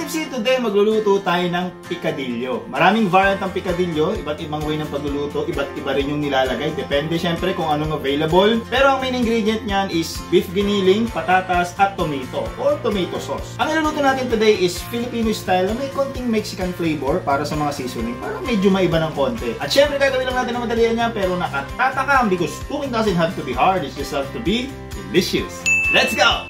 Tipsy, today magluluto tayo ng picadillo. Maraming variant ng picadillo, iba't ibang way ng pagluluto, iba't iba rin yung nilalagay. Depende syempre kung anong available. Pero ang main ingredient niyan is beef giniling, patatas, at tomato or tomato sauce. Ang iluluto natin today is Filipino style na may konting Mexican flavor para sa mga seasoning. Para medyo maiba ng konti. At syempre gagawin lang natin ang madalian niya pero nakatatakam because cooking doesn't have to be hard, it just has to be delicious. Let's go!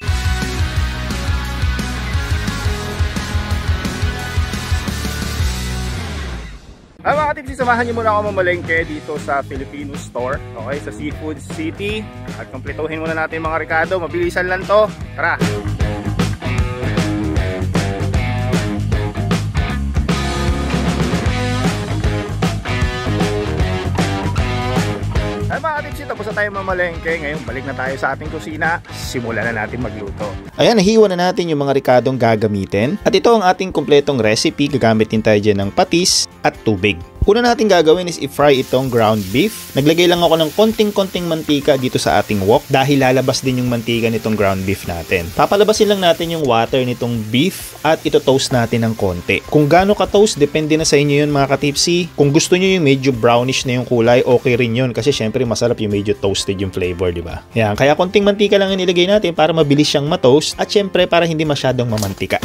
Ay mga katipsi, samahan niyo muna ako mamalengke dito sa Filipino store. Okay, sa Seafood City. At kumpletuhin muna natin mga Ricardo. Mabilisan lang to. Tara! Ay mga katipsi, tapos na tayo mamalengke. Ngayon balik na tayo sa ating kusina. Simulan na natin magluto. Ayan, nahiwa na natin yung mga Ricardong gagamitin. At ito ang ating kumpletong recipe. Gagamit din tayo dyan ng patis at tubig. Una natin gagawin is i-fry itong ground beef. Naglagay lang ako ng konting-konting mantika dito sa ating wok dahil lalabas din yung mantika nitong ground beef natin. Papalabasin lang natin yung water nitong beef at ito toast natin ng konti. Kung gaano ka-toast, depende na sa inyo yun mga katipsi. Kung gusto nyo yung medyo brownish na yung kulay, okay rin yun kasi syempre masarap yung medyo toasted yung flavor, di ba? Yan, kaya konting mantika lang yung nilagay natin para mabilis siyang ma-toast at syempre para hindi masyadong mamantika.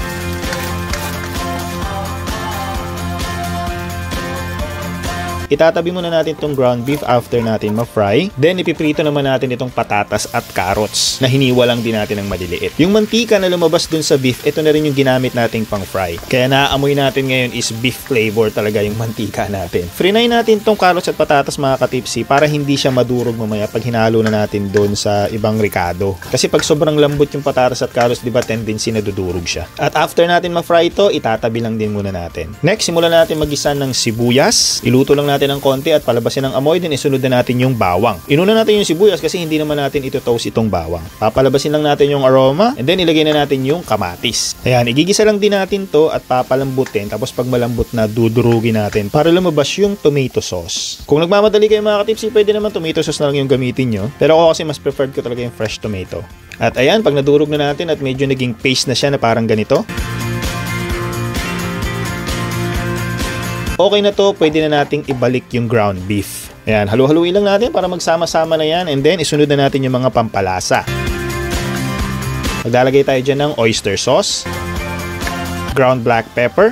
Itatabi muna natin itong ground beef after natin ma-fry. Then, ipiprito naman natin itong patatas at carrots na hiniwa lang din natin ng maliliit. Yung mantika na lumabas dun sa beef, ito na rin yung ginamit nating pang-fry. Kaya naaamoy natin ngayon is beef flavor talaga yung mantika natin. Frinay natin itong carrots at patatas mga katipsi para hindi siya madurog mamaya pag hinalo na natin dun sa ibang Ricardo. Kasi pag sobrang lambot yung patatas at carrots, di ba tendency na dudurog siya. At after natin ma-fry ito, itatabi lang din muna natin. Next, simulan natin mag-isa ng sibuyas. Iluto lang natin ng konti at palabasin ng amoy, din isunod na natin yung bawang. Inuna natin yung sibuyas kasi hindi naman natin ito toast itong bawang. Papalabasin lang natin yung aroma and then ilagay na natin yung kamatis. Ayan, igigisa lang din natin to at papalambutin tapos pag malambot na dudurugin natin para lumabas yung tomato sauce. Kung nagmamadali kayo mga katipsi, pwede naman tomato sauce na lang yung gamitin nyo. Pero ako kasi mas preferred ko talaga yung fresh tomato. At ayan, pag nadurog na natin at medyo naging paste na siya na parang ganito, okay na to, pwede na nating ibalik yung ground beef. Ayan, halu-haluin lang natin para magsama-sama na yan and then isunod na natin yung mga pampalasa. Maglalagay tayo dyan ng oyster sauce, ground black pepper,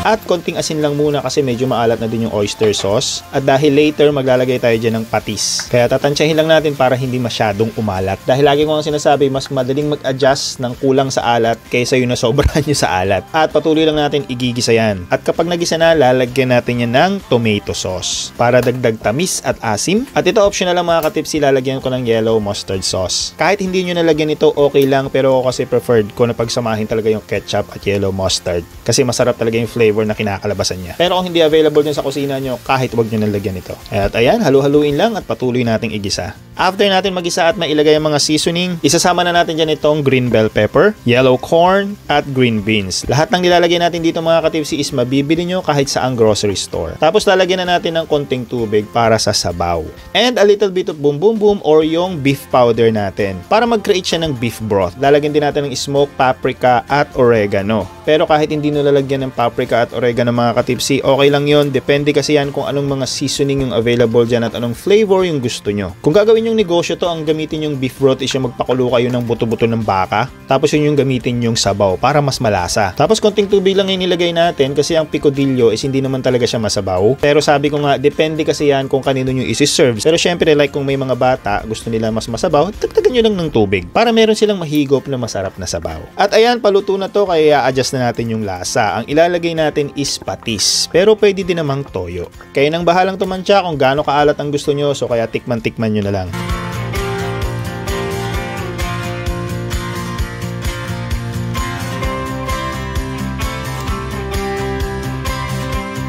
at konting asin lang muna kasi medyo maalat na din yung oyster sauce. At dahil later maglalagay tayo dyan ng patis. Kaya tatansyahin lang natin para hindi masyadong umalat. Dahil lagi ko ang sinasabi, mas madaling mag-adjust ng kulang sa alat kaysa yung nasobrahan nyo sa alat. At patuloy lang natin igigisa yan. At kapag nagisa na, lalagyan natin yan ng tomato sauce para dagdag tamis at asim. At ito optional lang mga katipsi, lalagyan ko ng yellow mustard sauce. Kahit hindi nyo nalagyan ito, okay lang. Pero ako kasi preferred ko na pagsamahin talaga yung ketchup at yellow mustard. Kasi masarap talaga yung flavor na kinakalabasan niya. Pero kung hindi available din sa kusina nyo, kahit wag nyo nalagyan ito. At ayan, halu-haluin lang at patuloy nating igisa. After natin magisa at mailagay ang mga seasoning, isasama na natin dyan itong green bell pepper, yellow corn, at green beans. Lahat ng nilalagay natin dito mga katipsi is mabibili nyo kahit saang grocery store. Tapos lalagyan na natin ng konting tubig para sa sabaw. And a little bit of boom boom boom or yung beef powder natin. Para mag-create siya ng beef broth. Lalagyan din natin ng smoked paprika at oregano. Pero kahit hindi nyo lalagyan ng paprika at oregano mga katipsi, okay lang yon. Depende kasi yan kung anong mga seasoning yung available dyan at anong flavor yung gusto nyo. Kung gagawin yung negosyo to, ang gamitin yung beef broth is yung magpakulo kayo ng buto-buto ng baka. Tapos yun yung gamitin yung sabaw para mas malasa. Tapos konting tubig lang yung nilagay natin kasi ang picadillo is hindi naman talaga siya masabaw. Pero sabi ko nga, depende kasi yan kung kanino nyo isi-serve. Pero syempre like kung may mga bata, gusto nila mas masabaw, dagdagan nyo lang ng tubig para meron silang mahigop na masarap na sabaw. At ayan, paluto na to kaya adjust na natin yung lasa. Ang ilalagay natin is patis. Pero pwede din namang toyo. Kaya nang bahalang tumansya kung gaano kaalat ang gusto nyo, so kaya tikman-tikman nyo na lang.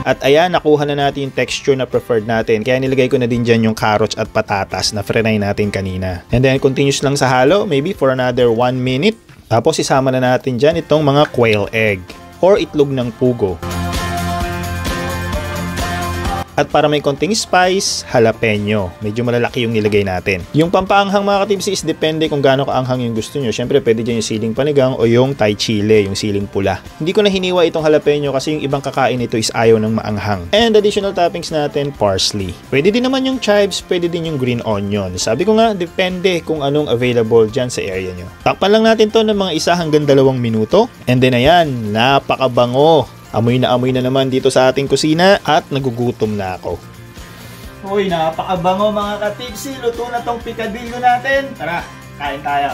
At ayan, nakuha na natin yung texture na preferred natin. Kaya nilagay ko na din dyan yung carrots at patatas na frinay natin kanina. And then continuous lang sa halo, maybe for another 1 minute. Tapos isama na natin dyan itong mga quail egg or itlog ng pugo. At para may konting spice, jalapeno. Medyo malalaki yung nilagay natin. Yung pampaanghang mga katipsi is depende kung gaano kaanghang yung gusto nyo. Siyempre pwede dyan yung siling panigang o yung Thai chile, yung siling pula. Hindi ko na hiniwa itong jalapeno kasi yung ibang kakain ito is ayaw ng maanghang. And additional toppings natin, parsley. Pwede din naman yung chives, pwede din yung green onion. Sabi ko nga, depende kung anong available dyan sa area nyo. Takpan lang natin to ng mga 1 hanggang 2 minuto. And then ayan, napakabango. Amoy na naman dito sa ating kusina at nagugutom na ako. Uy, napakabango mga katipsi. Luto na tong pikadilyo natin. Tara, kain tayo.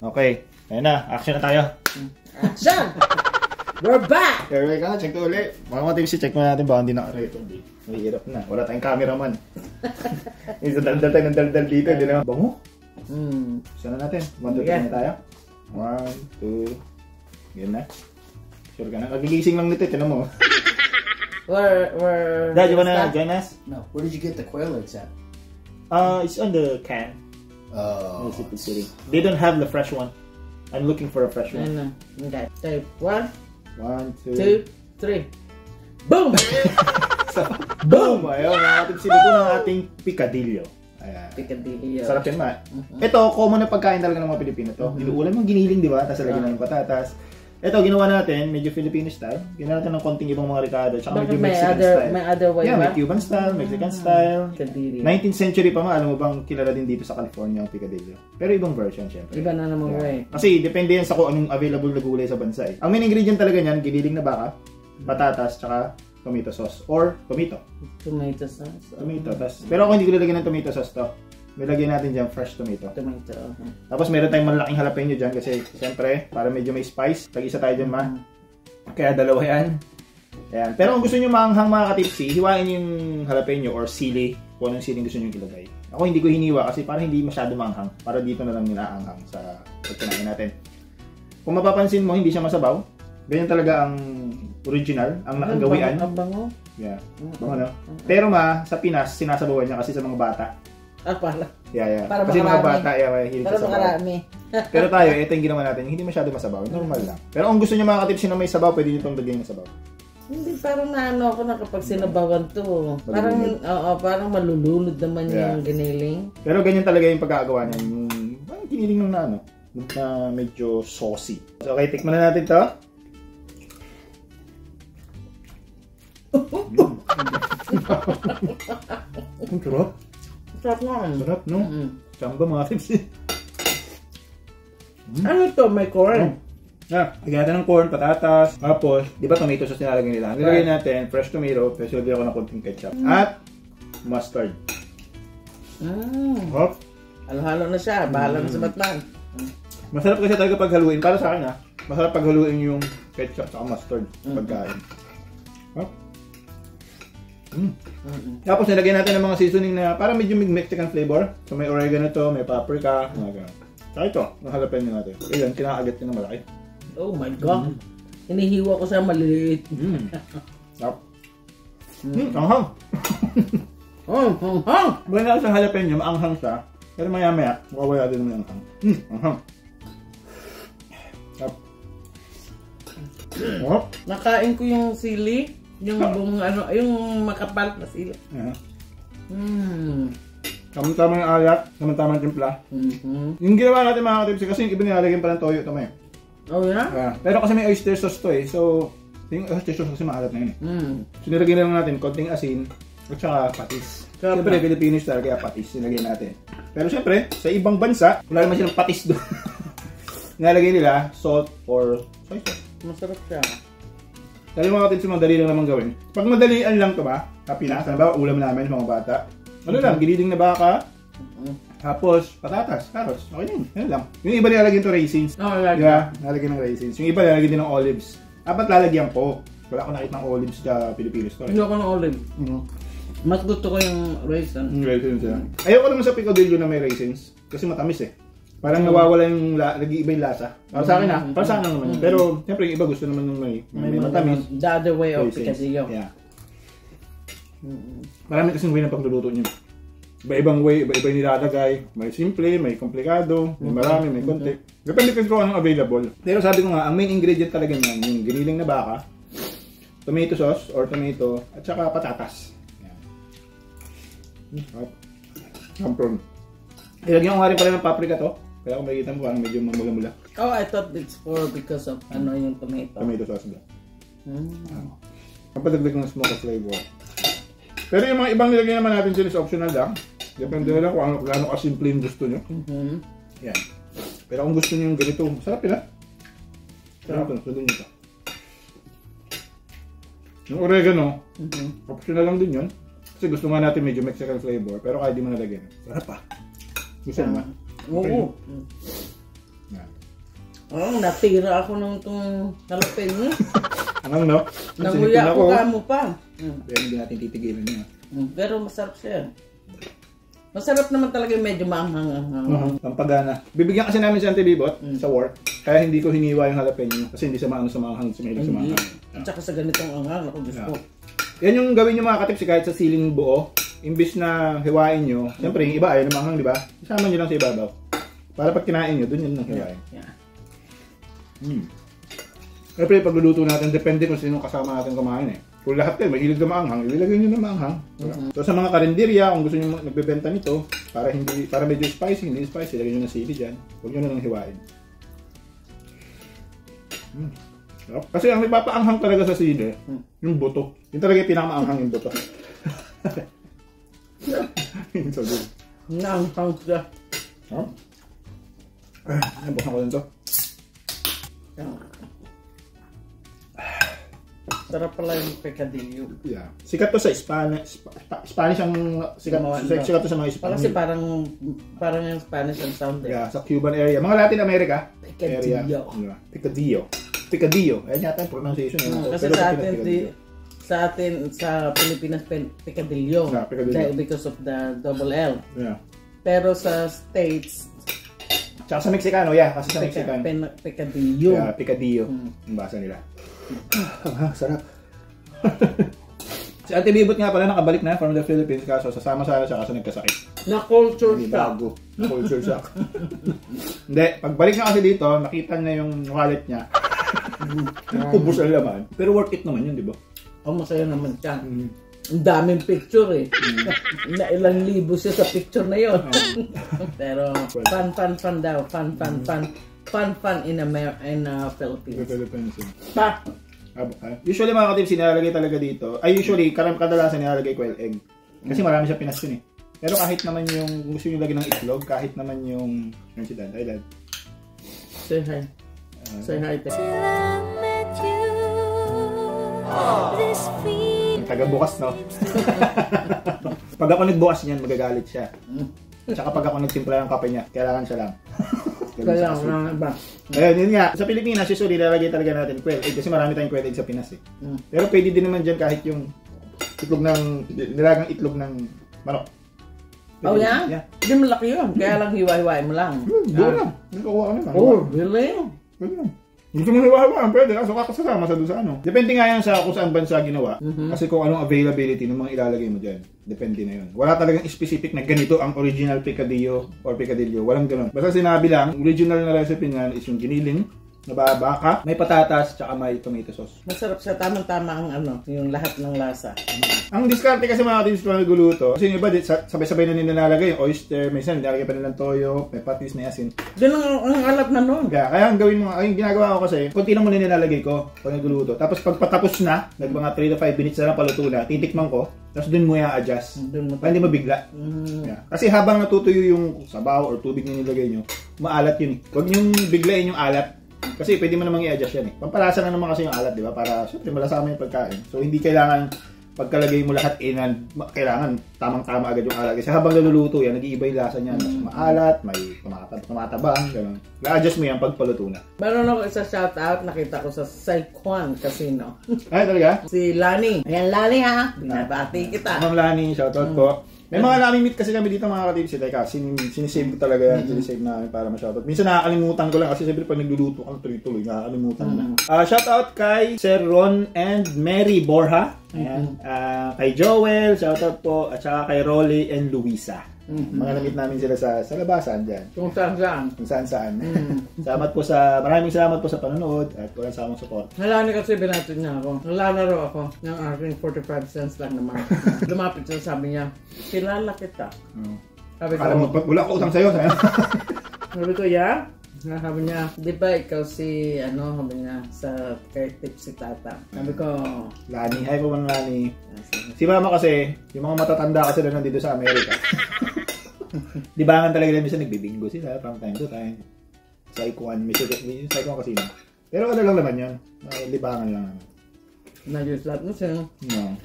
Okay, ayan na. Action na tayo. Action! We're back! Here we go, check to ulit. Mga katipsi, check mo natin baka hindi naka-record. Mahirap na. Wala tayong cameraman. Isa daldal tayo ng daldal dito. Hindi naman. Bango? Sana natin. 1, 2, 3 na tayo. 1, 2. Ganyan na. Sure ka na. Nagigising lang nito. Tinan mo. Dad, you wanna join us? No. Where did you get the quail eggs at? It's on the can. Oh. They don't have the fresh one. I'm looking for a fresh one. No. Okay. Tape 1, 1, 2, 3. Boom! Boom! Ayun, mga katipsi. Luto ng ating pikadilyo. Ayan. Pikadilyo. Sarap yan, ma. Ito, common na pagkain talaga ng mga Pilipino to. Niluulan mo giniling, di ba? Tapos lagyan ng patatas. Ito, ginawa natin, medyo Filipino style. Ginawa natin ng konting ibang mga ricado. Tsaka medyo Mexican style. May other way yeah, ba? May Cuban style, Mexican style. Pikadilyo. 19th century pa ma, alam mo bang kilala din dito sa California ang pikadilyo. Pero ibang version, syempre. Iba na naman way. Kasi depende yan sa kung anong available na gulay sa bansa eh. Ang main ingredient talaga niyan, giniling na baka, patatas, tsaka tomato sauce. Or tomato. Tomato sauce. Tomato. Pero ako hindi ko lalagyan ng tomato sauce to. May lagyan natin dyan fresh tomato. Tomato. Tapos meron tayong malaking jalapeno dyan kasi siyempre para medyo may spice. Tag-isa tayo dyan ma. Kaya dalawa yan. Ayan. Pero kung gusto nyo maanghang mga katipsi, hiwain yung jalapeno or sili kung anong siling gusto nyo ilagay. Ako hindi ko hiniwa kasi para hindi masyado maanghang. Para dito na lang ninaanghang sa pagkinain natin. Kung mapapansin mo, hindi siya masabaw. Ganyan talaga ang original, ang nakagawian. Ang bango. Yeah. Bango no? Pero ma, sa Pinas, sinasabawan niya kasi sa mga bata. Pala. Yeah. Para kasi mga makarami. bata, hilig Para sa sabaw. makarami. Pero tayo, ito yung ginawa natin, hindi masyado masabaw. Normal lang. Pero kung gusto niyo mga katipsi na may sabaw, pwede niyo itong lagyan ng sabaw. Hindi, parang naano ako na kapag sinabawan to. Parang, parang malulunod naman yung giniling. Pero ganyan talaga yung pagkakagawa niya. Yung giniling ng na medyo saucy. So, okay, tikman na natin to. Ang sarap. Sarap naman. Sarap, no? Samba mga tipsi. Ano to? May corn? Lagyan natin ng corn, patatas, tapos, di ba tomato sauce nilalagay nila? Nilagay natin, fresh tomato, tapos lagyan ako ng konting ketchup. At mustard. Hop. Halo-halo na siya. Bahala na sa Batman. Masarap kasi talaga paghaluin. Para sa akin masarap paghaluin yung ketchup at mustard sa pagkain. Hop. Tapos nilagyan natin ng mga seasoning na para medyo Mexican flavor. So may oregano to, may paprika, mga ganun. Saka ito, ang jalapeno natin. Ayan, kinakagat ko ng malaki. Oh my God. Hinihiwa ko sa maliliit. Sarap. Anghang. Anghang. Buwan na sa jalapeno, maanghang siya. Pero maya-maya, mawawala din naman yung anghang. Anghang. Sarap. Nakain ko yung sili. Yung yung makapal na sili. Tama-tama yung alat, tama-tama yung timpla. Yung ginawa natin mga katipsi kasi yung iba nilalagyan pa ng toyo ito may. Oh yeah? Pero kasi may oyster sauce to eh. So, yung oyster sauce kasi maalat na yun eh. So, nilagyan na lang natin konting asin at saka patis. Siyempre, Filipino style kaya patis nilagyan natin. Pero siyempre, sa ibang bansa, wala naman silang patis doon. Nilalagay nila salt or soy sauce. Masarap siya. Dali mga katipsi, madali lang naman gawin. Pag madalian lang to ba, Pinas, ano ba, ulam namin mga bata. Ano lang, giniling na baka, tapos patatas, carrots, okay yun, yan lang. Yung iba nilalagyan to raisins, diba? Nilalagyan ng raisins. Yung iba nilalagyan din ng olives. Dapat lalagyan po. Wala ko nakita ng olives sa Pilipinas to. Hindi ako ng olive. Mas gusto ko yung raisins. Raisins yan. Ayoko naman sa picadillo na may raisins, kasi matamis eh. Parang nawawala yung, nag-iiba yung lasa. Para sa akin para sa akin naman. Pero, siyempre yung iba gusto naman ng may matamis. The other way of picadillo. Yeah. Marami kasing way ng pagluluto niyo. Iba-ibang way, iba-iba yung nilalagay. May simple, may komplikado, may marami, may konti. Depende kung anong available. Pero sabi ko nga, ang main ingredient talaga niyan, yung giniling na baka, tomato sauce or tomato, at saka patatas. Sampron. Ilagyan ko nga rin pala ng paprika to. Kaya kung makikita mo parang medyo mamula-mula. Oh, I thought it's because of yung tomato. Tomato sauce ba? Papadagdag ng smoke flavor. Pero yung mga ibang nilagay naman natin sila is optional lang. Depende na lang kung ano gaano kasimple yung gusto nyo. Yan. Pero kung gusto nyo yung ganito, masarap yun ha? Sarap ito, sundin nyo ito. Yung oregano, optional lang din yun. Kasi gusto nga natin medyo Mexican flavor, pero kahit di mo nalagyan. Sarap pa. Gusto naman. Oo. Oh, natira ako ng itong jalapeno. Anong no? Nanguya ako ka mo pa. Pero hindi natin titigilan niya. Pero masarap siya. Masarap naman talaga yung medyo maanghang. Pampagana. Bibigyan kasi namin si Auntie Bibot sa work. Kaya hindi ko hiniwa yung jalapeno kasi hindi sa maano sa maanghang. Sumilig sa maanghang. At saka sa ganitong anghang, ako gusto. Yan yung gawin nyo mga katips kahit sa siling buo. Imbis na hiwain nyo. Siyempre yung iba ayaw na maanghang, di ba? Isama nyo lang sa ibabaw. Para pag kinain nyo, dun yun lang hiwain. Siyempre pagluluto natin, depende kung sino kasama natin kumain eh. Kung lahat kayo mahilig na maanghang, ilagay nyo na maanghang. So sa mga karinderya, kung gusto nyo nagbebenta nito, para medyo spicy, hindi spicy, ilagay nyo na sili dyan. Huwag nyo na lang hiwain. Kasi ang nagpapaanghang talaga sa sili, yung buto. Yung talaga yung pinakamaanghang yung buto. So good. Naanghang siya. Nabukan ko din to. Sarap pala yung pecadillo. Yeah. Sikat to sa Spanish. Spanish ang sikat to sa mga Spanish. Kasi parang yung Spanish ang sound eh. Yeah, sa Cuban area. Mga Latin America area. Pecadillo. Picadillo. Ayan yata yung pronunciation. Kasi sa atin, sa Pilipinas, pecadillo. Pecadillo. Because of the double L. Yeah. Pero sa States, tsaka sa Mexicano, kasi sa Mexicano. Pecadillo. Yeah, picadillo. Yung basa nila. Sarap. Si Ate Bibot nga pala nakabalik na from the Philippines kaso sasama sana siya kasi nagkasakit. Na-culture shock. Na-culture shock. Hindi, pagbalik niya kasi dito, nakita niya yung wallet niya. Ubus ang laman. Pero worth it naman yun, di ba? Oh, masaya naman siya. Ang daming picture eh. Na ilang libo siya sa picture na yun. Pero fun daw. Fun in Philippines. Pa! Usually mga katips, nilalagay talaga dito. Usually, kadalasan nilalagay quail egg. Kasi marami siya Pinas yun eh. Pero kahit naman yung gusto nyo lagyan ng itlog, kahit naman yung... Ano si Dad? Ay, Dad. Say hi. Say hi. Taga-bukas, no? Pag ako nagbukas niyan, magagalit siya. Tsaka pag ako nagtimpla ng kape niya, kailangan siya lang. Kailangan ba? Ayun, yun nga. Sa Pilipinas, usually, nilalagay talaga natin quail egg kasi marami tayong quail egg sa Pinas eh. Pero pwede din naman dyan kahit yung itlog ng, nilagang itlog ng manok. Oh, yeah? Hindi malaki yun. Kaya lang hiwa-hiwain mo lang. Doon lang. Nagkakuha ka naman. Oh, really? Pwede lang. Gusto mo hiwa-hiwaan, pwede. Kaso kakasama sa doon sa ano. Depende nga yan sa kung saan bansa ginawa. Kasi kung anong availability ng mga ilalagay mo dyan. Depende na yun. Wala talagang specific na ganito ang original picadillo or picadillo. Walang ganun. Basta sinabi lang, original na recipe nga is yung giniling na baka, may patatas, tsaka may tomato sauce. Masarap siya. Tamang-tama ang yung lahat ng lasa. Ang diskarte kasi mga katips pa nagluluto, kasi yung iba, sabay-sabay na nilalagay yung oyster, may isa nilalagay pa nilang toyo, may patis, may asin. Doon ang alat na nun. Kaya ang gawin mo, yung ginagawa ko kasi, konti lang muna nilalagay ko pag nagluluto. Tapos pag patapos na, mga 3 to 5 minutes na lang paluto na, titikman ko, tapos dun mo i-adjust. Para hindi mabigla. Kasi habang natutuyo yung sabaw or tubig na nilagay nyo, maalat yun. Huwag nyo biglayin yung alat. Kasi pwede mo namang i-adjust yan eh. Pampalasa na naman kasi yung alat, di ba? Para syempre malasama yung pagkain. So hindi kailangan pagkalagay mo lahat kailangan tamang-tama agad yung alat. Kasi habang naluluto yan, nag-iiba yung lasa niya. Mas maalat, may tumatabang, gano'n. Na-adjust mo yan pagpaluto na. Meron ako isa shoutout, nakita ko sa Saigon Casino. Ay, talaga? Si Lani. Ayan, Lani ha. Binabati kita. Ma'am Lani, shoutout po. May mga naming meet kasi kami dito mga katipsi. Teka, sinisave ko talaga yan. Sinisave namin para ma-shoutout. Minsan nakakalimutan ko lang kasi siyempre pag nagluluto ka tuloy-tuloy, nakakalimutan na. Shoutout kay Sir Ron and Mary Borja. Ayan. Kay Joel, shoutout po. At saka kay Rolly and Luisa. Mga na-meet namin sila sa labasan dyan. Kung saan-saan. Kung saan-saan. Maraming salamat po sa panonood at walang samang support. Nalani kasi binatid niya ako. Nalalaro ako ng aking 45 cents lang naman. Lumapit siya, sabi niya, kilala kita. Sabi ko, Alam mo, wala ko utang sa'yo. sabi ko, yeah? Sabi niya, di ba ikaw si, sabi niya, sa kay Tipsy Tata. Sabi ko, Lani, hi po man Lani. Si Mama kasi, yung mga matatanda kasi na nandito sa Amerika. Libangan talaga nila, minsan nagbibingo sila from time to time. Saikuan, saikuan kasi na. Pero ano lang naman yun, libangan lang naman. nag-slot mo siya. No.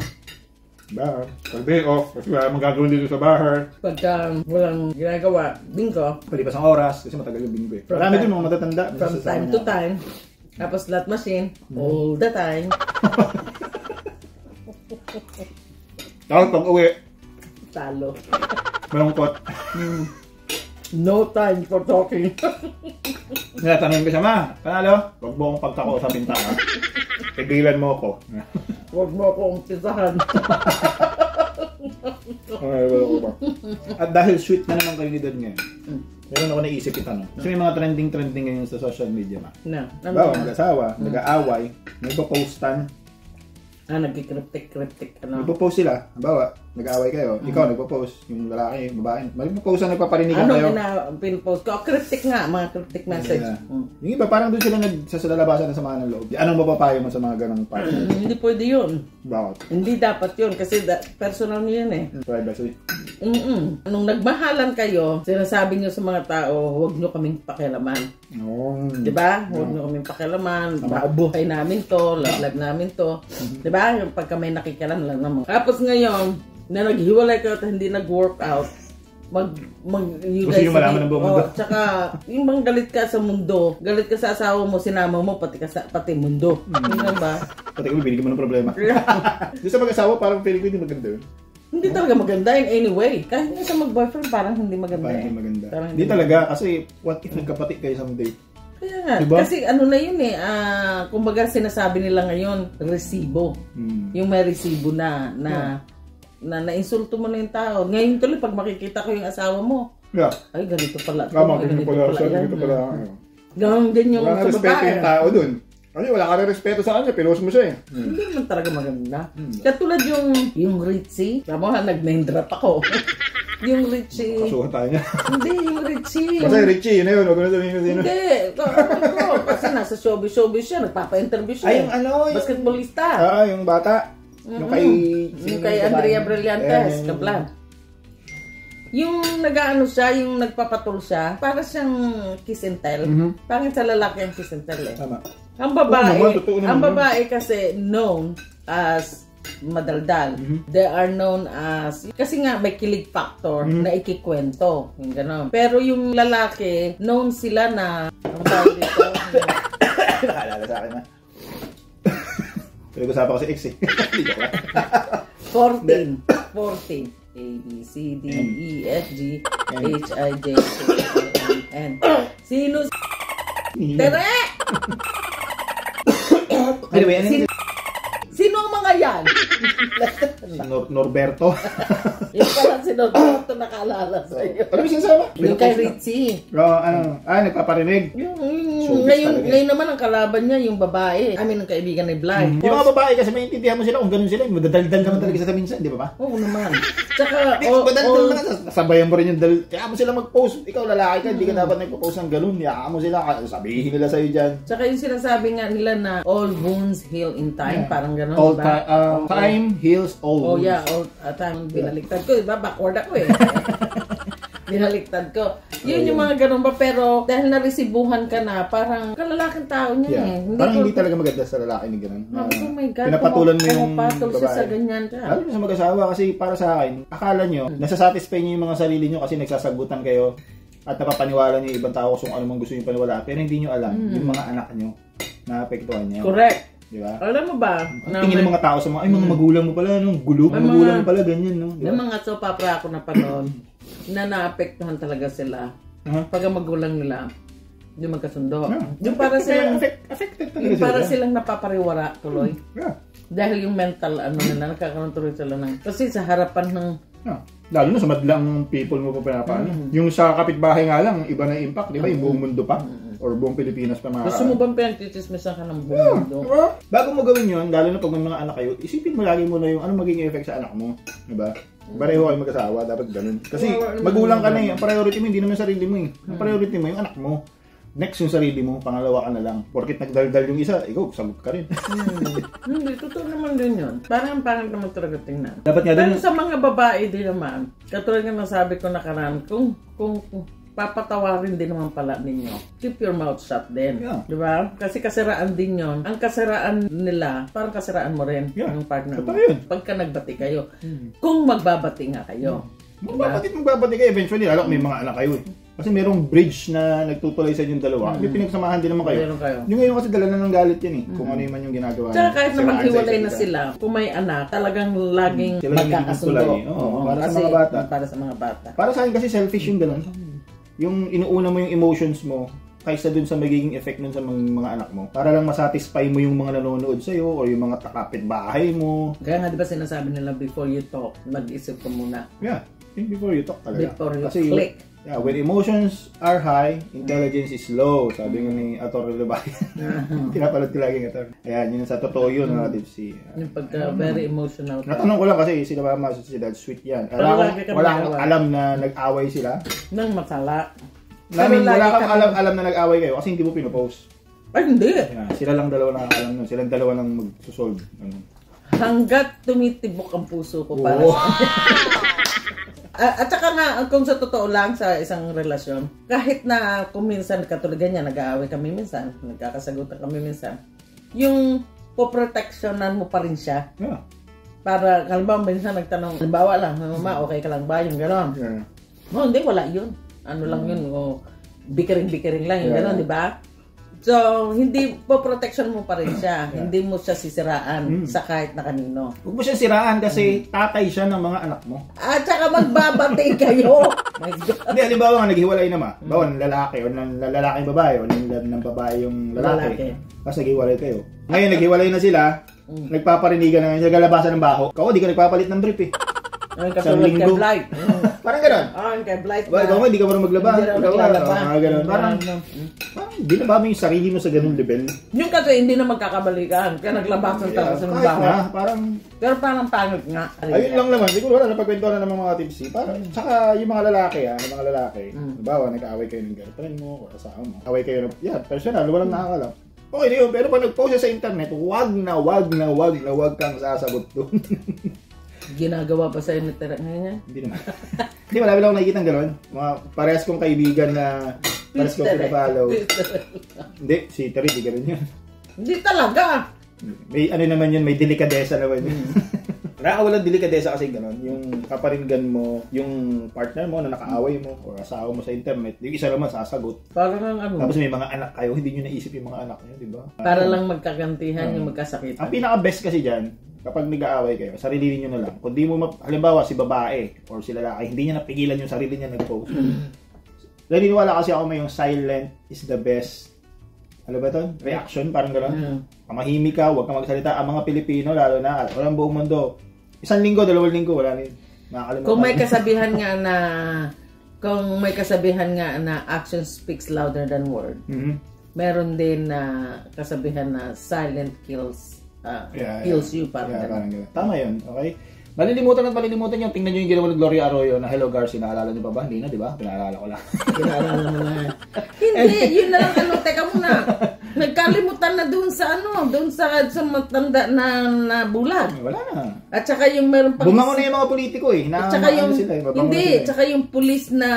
Bahar. Pag day off, kasi wala mong gagawin dito sa bahar. Pagka walang ginagawa, bingo. Palipas ang oras, kasi matagal yung bingo eh. Marami din mga matatanda. From time to time. Tapos slot machine, all the time. Tapos pag uwi, Talo. malungkot. No time for talking. Natatanungin ko siya, Ma, panalo? Huwag mo akong pagtako sa bintana. Tigilan mo ako. Huwag mo akong pisahan. At dahil sweet na naman kayo ni Dad ngayon, meron ako naisip itanong. Kasi may mga trending ngayon sa social media, Ma. Na. Bawa, mag-asawa, nag-aaway, nagpo-postan. Nagkikryptik, Nagpo-post sila. Bawa, nag-aaway kayo. Ikaw nagpo-post. Yung lalaki, yung babae. Magpo-post na nagpaparinigan kayo. Pin-post ko? Cryptic nga, mga cryptic message. Yung iba, parang doon sila nagsasalalabasan ng sama ng loob. Anong mapapayo mo sa mga ganong partner? Hindi pwede yun. Bakit? Hindi dapat yun kasi personal nyo yan eh. Privacy. Nung nagmahalan kayo, sinasabi nyo sa mga tao, huwag nyo kaming pakialaman. Diba? Huwag nyo kaming pakialaman. Buhay namin to, love namin to. Diba? Yung pagka may nakikialam lang naman. Tapos ngayon, na naghiwalay kayo at hindi nag-work out, you guys, yung malaman ng buong mundo. Tsaka, yung bang galit ka sa mundo, galit ka sa asawa mo, sinama mo, pati mundo. Ano ba? Pati kami, binigyan mo ng problema. Doon sa mag-asawa, parang feeling ko hindi maganda yun. Hindi talaga maganda in any way. Kahit nga sa mag-boyfriend, parang hindi maganda. Parang hindi maganda. Hindi talaga, kasi what if nagkapati kayo someday? Kaya nga, diba? kasi ano na yun eh, kumbaga sinasabi nila ngayon, resibo. Yung may resibo na na-insulto mo na yung tao. Ngayon tuloy, pag makikita ko yung asawa mo, ay ganito pala. Tama, ganito pala. Ganun din yung wala na respeto yung tao dun. Kasi wala ka na respeto sa kanya, pinost mo siya eh. Hindi naman talaga maganda. Katulad yung Ritzy, tama nga, nag-name drop ako. Yung Ritzy. Kasuhan tayo niya. Hindi, yung Ritzy. Basta yung Ritzy, yun na yun. Huwag na sabihin ko sino. Hindi. Kasi nasa showbiz siya. Nagpapa-interview siya. Ay, yung ano? Basketballista. Yung bata. Yung kay Andrea Brillantes. Kablan. Yung nag-ano siya, yung nagpapatol siya, para siyang kiss and tell. Parang sa lalaki ang kiss and tell eh. Tama. Ang babae kasi known as madaldal. They are known as, kasi nga may kilig factor na ikikwento. Yung gano'n. Pero yung lalaki, known sila na, ang tawag dito, Nakaalala sa akin na. Pinag-usapan ko si X eh. 14. A, B, C, D, E, F, G, H, I, J, K, L, M, N. Sino? Tere! Anyway, Sino ang mga yan? Norberto. Yung pala si Norberto nakaalala sa iyo. Ano yung sinasabi? Yung kay Ritzy. Nagpaparinig. Ngayon naman ang kalaban niya, yung babae. Ang kaibigan ni Bly. Yung mga babae kasi maintindihan mo sila kung ganun sila. Madadaldal naman talaga sa minsan, di ba ba? Oo naman. Tsaka, madaldal naman. Sabayan mo rin yung dal. Kaya mo sila mag-post. Ikaw lalaki ka, hindi ka dapat nagpo-post ng ganun. Kaya mo sila, sabihin nila sa'yo dyan. Tsaka yung sinasabi nga nila na all wounds heal in time. Parang ganun. All time heals all wounds. Oh yeah, all time. Binaliktad ko, diba? Backward ako eh. Binaliktad ko. Yun yung mga ganun ba, pero dahil naresibuhan ka na, parang kalalaking tao niya eh. Parang hindi talaga maganda sa lalaki ni ganun. Oh my God. Pinapatulan mo yung pumapatol siya babae. sa ganyan ka. Lalo na sa mag-asawa kasi para sa akin, akala nyo, nasasatisfy nyo yung mga sarili nyo kasi nagsasagutan kayo at napapaniwala nyo yung ibang tao kung ano mang gusto nyo paniwala. Pero hindi nyo alam yung mga anak nyo na apektuhan niya. Correct. Di ba? Alam mo ba? Ang tingin ng mga tao sa mga, ay mga magulang mo pala, no? Gulo, mga magulang mo pala, ganyan, no? May mga soap opera ako na panood na naapektuhan talaga sila. Pag ang magulang nila, hindi magkasundo. Yung para silang, affected talaga yung para sila. silang napapariwara tuloy. Yeah. Dahil yung mental, nila, nagkakaroon tuloy sila ng, kasi sa harapan ng, Lalo na sa madlang people mo pa pinapaano. Yung sa kapitbahay nga lang, iba na impact, di ba? Yung buong mundo pa. Or buong Pilipinas pa mga... Gusto mo bang pinagtitismisan ka ng buong mundo? Diba? Bago mo gawin yun, lalo na pag may mga anak kayo, isipin mo lagi muna yung ano magiging effect sa anak mo. Diba? Pareho kayo mag-asawa, dapat ganun. Kasi magulang ka na eh. Ang priority mo, hindi naman sarili mo eh. Ang priority mo, yung anak mo. Next yung sarili mo, pangalawa ka na lang. Porkit nagdaldal yung isa, ikaw, sagot ka rin. Hindi, totoo naman din yun. Parang naman talaga tingnan. Dapat nga din. Pero sa mga babae din naman, katulad nga nasabi ko nakaraan, kung papatawarin din naman pala ninyo, keep your mouth shut din. Yeah. Diba? Kasi kasiraan din yon. Ang kasiraan nila, parang kasiraan mo rin yung partner mo. Pagka nagbati kayo. Kung magbabati nga kayo. Magbabati kayo eventually, lalo may mga anak kayo eh. Kasi merong bridge na nagtutulay sa inyong dalawa. May pinagsamahan din naman kayo. Yung ngayon kasi dala na ng galit yan eh. Kung ano man yung ginagawa. Tsaka kahit na maghiwalay na sila, kung may anak, talagang laging magkakasundo. Para sa mga bata. Para sa mga bata. Para sa akin kasi selfish yung ganun. Yung inuuna mo yung emotions mo kaysa dun sa magiging effect nun sa mga anak mo. Para lang masatisfy mo yung mga nanonood sa'yo o yung mga kapitbahay mo. Kaya nga diba sinasabi nila before you talk, mag-isip ka muna. Yeah, think before you talk talaga. Before you kasi click. Yeah, when emotions are high, intelligence is low. Sabi nga ni Ator Lubay. Pinapalad ko lagi ng Ator. Ayan, yun sa totoo yun, Tipsy. Yung pagka very emotional ka. Natanong ko lang kasi sila mama, si Dad, sweet yan. Wala akong alam na nag-away sila. Nang masala. Wala kang alam na nag-away kayo kasi hindi mo pinopost. Ay, hindi. Yeah, sila lang dalawa nakakalam nun. Silang dalawa lang magsusolve. Hanggat tumitibok ang puso ko para sa at saka nga, kung sa totoo lang sa isang relasyon, kahit na kung minsan katulad ganyan, nag-aaway kami minsan, nagkakasagutan kami minsan, yung poproteksyonan mo pa rin siya. Yeah. Para, halimbawa, minsan nagtanong, halimbawa lang, mama, okay ka lang ba? Yung gano'n. Yeah. No, hindi, wala yun. Ano lang yun, bikiring-bikiring lang, yung gano'n, di ba? So, hindi po protection mo pa rin siya. Hindi mo siya sisiraan sa kahit na kanino. Huwag mo siya siraan kasi tatay siya ng mga anak mo. At saka magbabati kayo. My God. Hindi, halimbawa nga naghiwalay naman. Bawa ng lalaki o ng lalaki babae o ng babae yung lalaki. Tapos naghiwalay kayo. Ngayon naghiwalay na sila, nagpaparinigan na ngayon, nagalabasan ng baho. Ako, di ka nagpapalit ng brief eh. Ang kasulad kay Blight. Parang gano'n. Kay Blight. Ikaw nga, hindi ka marunong maglaba. Parang gano'n. Parang hindi na ba mo yung sarili mo sa ganung level? Yung kasi hindi na magkakabalikan. Kaya naglabasan talaga sa baho. Parang... Pero parang pangit nga. Ayun lang naman. Siguro wala napagkwentuhan na ng mga tipsy. Parang, tsaka yung mga lalaki yung mga lalaki. Bawa, nag-aaway kayo ng girlfriend mo o asawa mo. Away kayo ng... Yeah, personal. Walang nakakalam. Okay na yun. Pero pag nag-post sa internet, wag kang sasagot doon. Ginagawa pa sa'yo ni Tera ngayon? Hindi naman. Hindi, wala lang ako nakikita ng gano'n. Mga parehas kong kaibigan na parehas kong pinapollow. Hindi, si Terry, di gano'n yun. Hindi talaga. May ano naman yun, may delikadesa naman yun. Nakakawalang delikadesa kasi gano'n. Yung kaparinggan mo, yung partner mo na nakaaway mo or asawa mo sa internet, yung isa naman sasagot. Parang ano. Tapos may mga anak kayo, hindi nyo naisip yung mga anak nyo, di ba? Para lang magkagantihan yung magkasakitan. Ang pinaka-best kasi dyan, kapag nag-aaway kayo, sarili niyo na lang. Kung di mo, halimbawa si babae or si lalaki, hindi niya napigilan yung sarili niya nag-post. Naniniwala kasi ako may yung silent is the best. Ano ba ito? Reaction, parang gano'n. Pamahimik ka, huwag kang magsalita. Ang mga Pilipino, lalo na, at walang buong mundo. 1 linggo, 2 linggo, wala na yun. Kung may kasabihan nga na action speaks louder than word, meron din na kasabihan na silent kills you, parang gano'n. Tama yun, okay? Malilimutan yung tingnan nyo yung ginawa ni Gloria Arroyo na Hello Garcia, naalala nyo pa ba? Hindi na, di ba? Pinaalala ko lang. Pinaalala mo na. Hindi, yun na lang, teka muna. Nagkalimutan na doon sa matanda na bulag. Wala na. At saka yung meron pang... Bumangon na yung mga politiko eh. At saka yung, tsaka yung pulis na...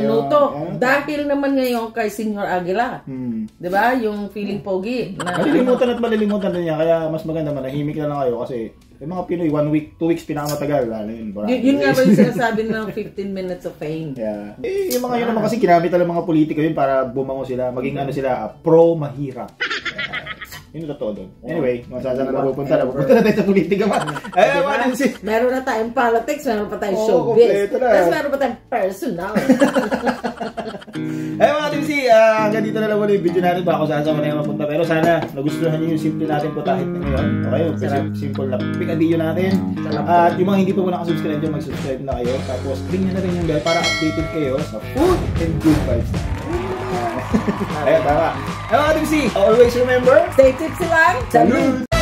Nuto. Dahil naman ngayon kay Senyor Aguila. 'Di ba? Yung feeling pogi na malilimutan din niya, kaya mas maganda manahimik na lang kayo kasi yung mga Pinoy 1 week, 2 weeks pinakamatagal lalo yun. Yun nga ba yung sinasabi ng 15 minutes of fame. Yeah. Yung mga yun naman kasi ginamit ng mga politiko yun para bumango sila, maging ano sila, pro mahirap. Yun yung totoo doon. Anyway, masasana na pupunta na tayo sa politika man. Ay, mga Timsi. Meron na tayong politics, meron pa tayong Oo, showbiz. kompleto na. Tapos meron pa tayong personal. Ay, mga Timsi, hanggang dito na lang muna yung video natin. Baka kung saan sa mga mapunta. Pero sana nagustuhan niyo yung simple natin po kahit ngayon. Okay, simple na pick and video natin. At yung mga hindi pa po nakasubscribe dyan, mag-subscribe na kayo. Tapos, ring nyo na rin yung bell para updated kayo sa food and good vibes. Ayun, tama. Ay, mga Timsi, always remember, Stay tipsy lang. salud!